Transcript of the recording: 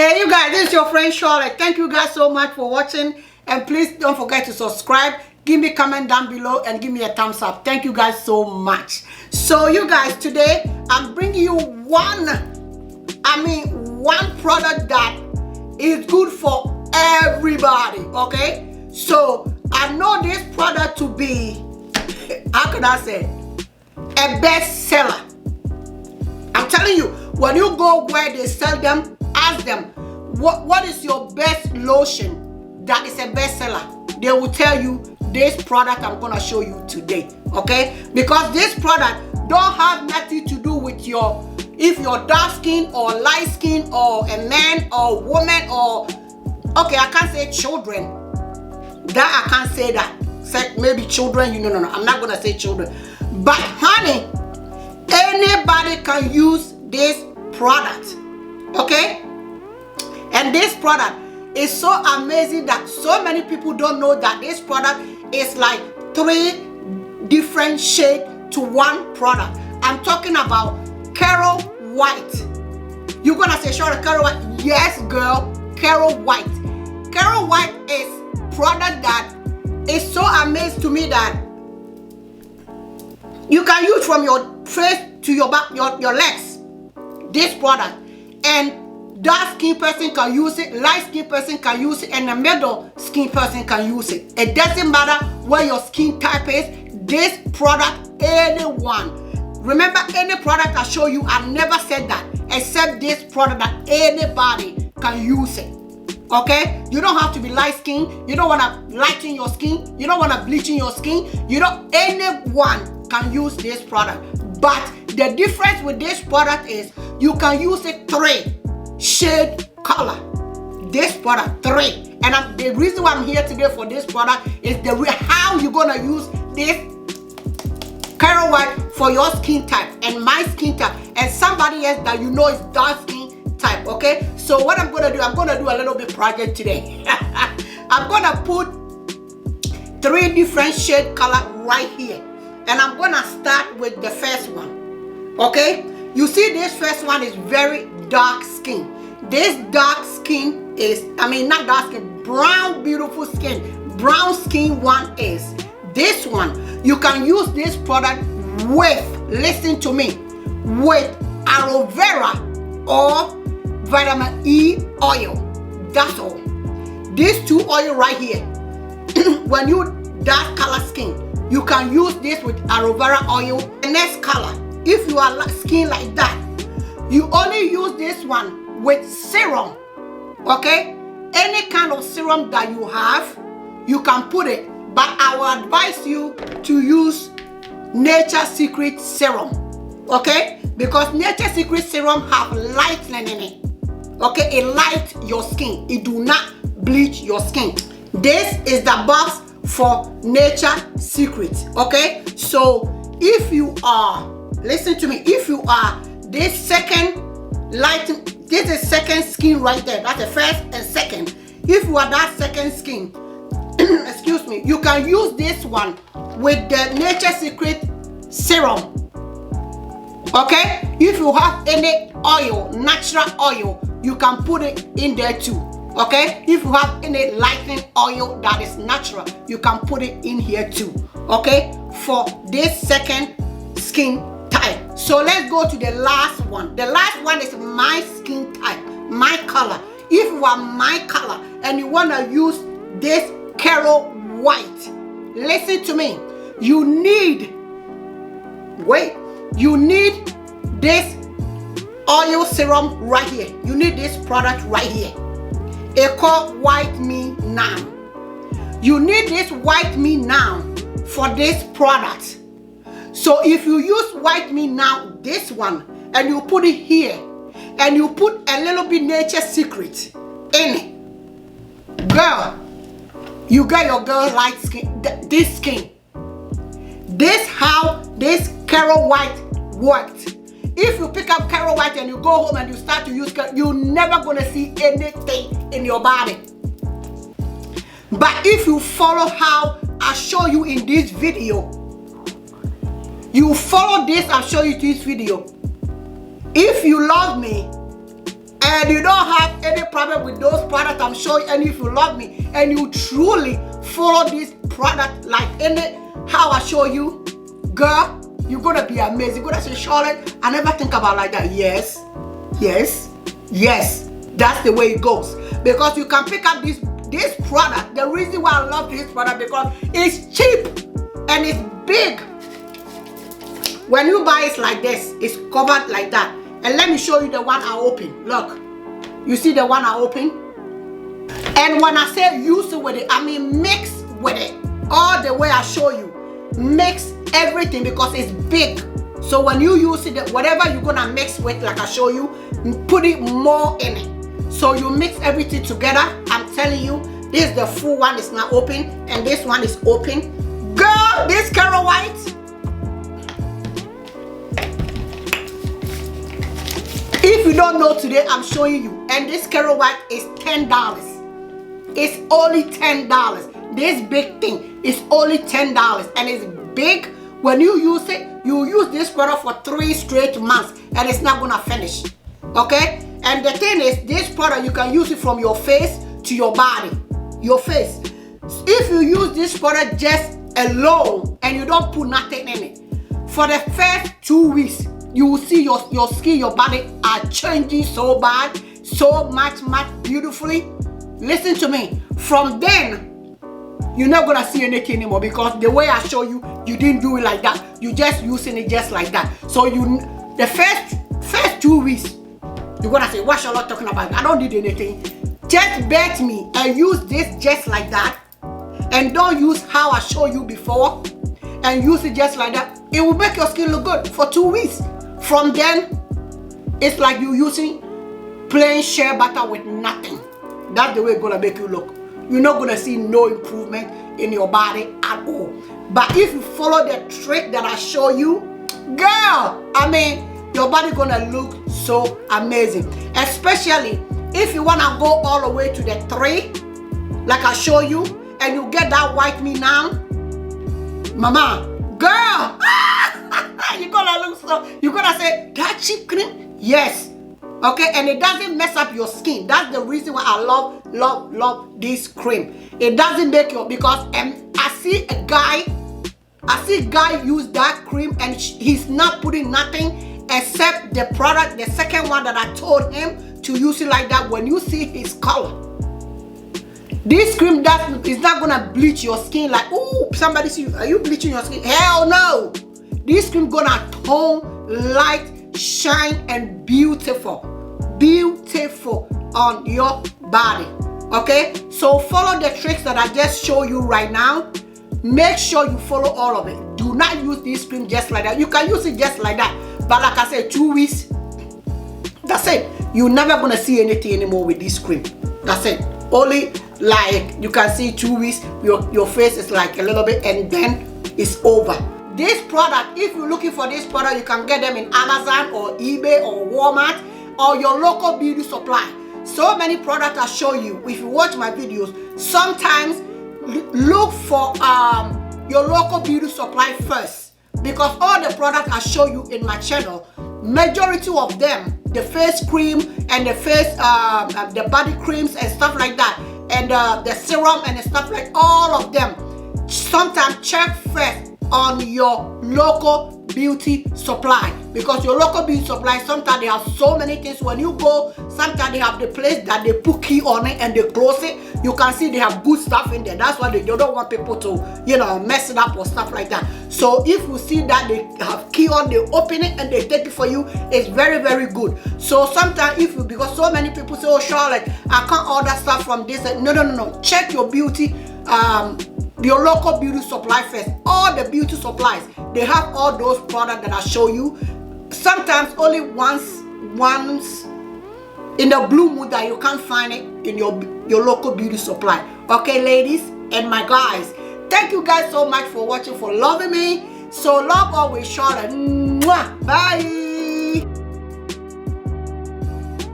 Hey you guys, this is your friend Charlotte. Thank you guys so much for watching, and please don't forget to subscribe, give me a comment down below, and give me a thumbs up. Thank you guys so much. So you guys, today I'm bringing you one product that is good for everybody. Okay, so I know this product to be, how could I say, a bestseller. I'm telling you, when you go where they sell them, ask them, what is your best lotion that is a bestseller? They will tell you this product I'm gonna show you today. Okay, because this product don't have nothing to do with if you're dark skin or light skin or a man or woman or, okay, I can't say children. That I can't say that. Say maybe children, no, I'm not gonna say children. But honey, anybody can use this product. Okay, and this product is so amazing that so many people don't know that this product is like 3 different shades to one product. I'm talking about Caro White. You're gonna say, sure, Caro White? Yes, girl, Caro White. Caro White is product that is so amazing to me that you can use from your face to your back, your legs. This product, and dark skin person can use it, light skin person can use it, and the middle skin person can use it. It doesn't matter what your skin type is. This product, anyone. Remember, any product I show you, I never said that, except this product that anybody can use it. Okay, you don't have to be light skin. You don't want to lighten your skin. You don't want to bleach your skin. Anyone can use this product. But the difference with this product is you can use it 3 shade color. This product 3, and the reason why I'm here today for this product is how you're gonna use this Caro White for your skin type and my skin type and somebody else that you know is dark skin type. Okay, so what I'm gonna do a little bit project today. I'm gonna put 3 different shade color right here, and I'm gonna start with the first one. Okay, you see this first one is very dark skin. This dark skin is, not dark skin, brown, beautiful skin. Brown skin one is this one. You can use this product with, listen to me, with aloe vera or vitamin E oil. That's all. These 2 oil right here. When you dark color skin, you can use this with aloe vera oil. The next color, if you are skin like that, you only use this one with serum. Okay, any kind of serum that you have, you can put it, but I will advise you to use Nature Secret serum. Okay, because Nature Secret serum have lightening in it. Okay, it lights your skin. It do not bleach your skin. This is the box for Nature Secret. Okay, so if you are, listen to me, if you are this second lighting, this is second skin right there. That's the first and second. If you are that second skin, excuse me, you can use this one with the Nature Secret serum. Okay, if you have any oil, natural oil, you can put it in there too. Okay, if you have any lightening oil that is natural, you can put it in here too. Okay, for this second skin type. So let's go to the last one. The last one is my skin type, my color. If you are my color and you want to use this Caro White, listen to me, you need this oil serum right here. You need this product right here. It's called White Me Now. You need this White Me Now for this product. So if you use White Me Now, this one, and you put it here, and you put a little bit Nature Secret in it, girl, you got your girl light skin, this skin. This how this Caro White worked. If you pick up Caro White and you go home and you start to use it, you're never gonna see anything in your body. But if you follow how I show you in this video, you follow this I show you this video. If you love me and you don't have any problem happy with those products I'm showing, and if you love me and you truly follow this product like how I show you, girl, you're gonna be amazed. You're gonna say, Charlotte, I never think about like that. Yes, yes, yes. That's the way it goes. Because you can pick up this product. The reason why I love this product, because it's cheap and it's big. When you buy it like this, it's covered like that. And let me show you the one I open. Look, you see the one I open? And when I say use it with it, I mean mix with it. All the way I show you. Mix everything because it's big. So when you use it, whatever you're gonna mix with, like I show you, put it more in it. So you mix everything together. I'm telling you, this is the full one, is not open, and this one is open. Girl, this Caro White. If you don't know today, I'm showing you. And this Caro White is $10. It's only $10. This big thing is only $10. And it's big. When you use it, you use this product for 3 straight months. And it's not going to finish. Okay? And the thing is, this product, you can use it from your face to your body. Your face. If you use this product just alone and you don't put nothing in it, for the first 2 weeks, you will see your skin, your body are changing so bad, so much beautifully. Listen to me. From then, you're not gonna see anything anymore, because the way I show you, you didn't do it like that. You just using it just like that. So the first 2 weeks, you're gonna say, what Charlotte talking about? I don't need anything. Just bet me and use this just like that, and don't use how I showed you before, and use it just like that. It will make your skin look good for 2 weeks. From then, it's like you using plain shea butter with nothing. That's the way it's gonna make you look. You're not gonna see no improvement in your body at all. But if you follow the trick that I show you, girl, I mean, your body gonna look so amazing. Especially if you wanna go all the way to the 3, like I show you, and you get that white meat now, mama, girl, you're gonna look so, you're gonna say, that cheap cream? Yes. Okay, and it doesn't mess up your skin. That's the reason why I love this cream. It doesn't make your, because I see guy use that cream and he's not putting nothing except the product, the second one that I told him to use it like that. When you see his color, this cream is not gonna bleach your skin like, oh, somebody see you, are you bleaching your skin? Hell no. This cream gonna tone, light, shine, and beautiful on your body. Okay, so follow the tricks that I just show you right now. Make sure you follow all of it. Do not use this cream just like that. You can use it just like that, but like I said, 2 weeks, that's it. You're never gonna see anything anymore with this cream. That's it. Only like you can see 2 weeks, your face is like a little bit, and then it's over. This product, if you're looking for this product, you can get them in Amazon or eBay or Walmart or your local beauty supply. So many products I show you. If you watch my videos, sometimes look for your local beauty supply first, because all the products I show you in my channel, majority of them, the face cream and the face, the body creams and stuff like that, and the serum and stuff like, all of them, sometimes check first on your local beauty supply, because your local beauty supply, sometimes they have so many things. When you go, sometimes they have the place that they put key on it and they close it. You can see they have good stuff in there. That's why they don't want people to, you know, mess it up or stuff like that. So if you see that they have key on, they open it and they take it for you, it's very good. So sometimes because so many people say, oh Charlotte, I can't order stuff from this. No. Check your beauty, your local beauty supply first. All the beauty supplies, they have all those products that I show you. Sometimes only once in the blue moon that you can't find it in your local beauty supply. Okay, ladies and my guys, thank you guys so much for watching, for loving me. So love always, Charlotte. Bye.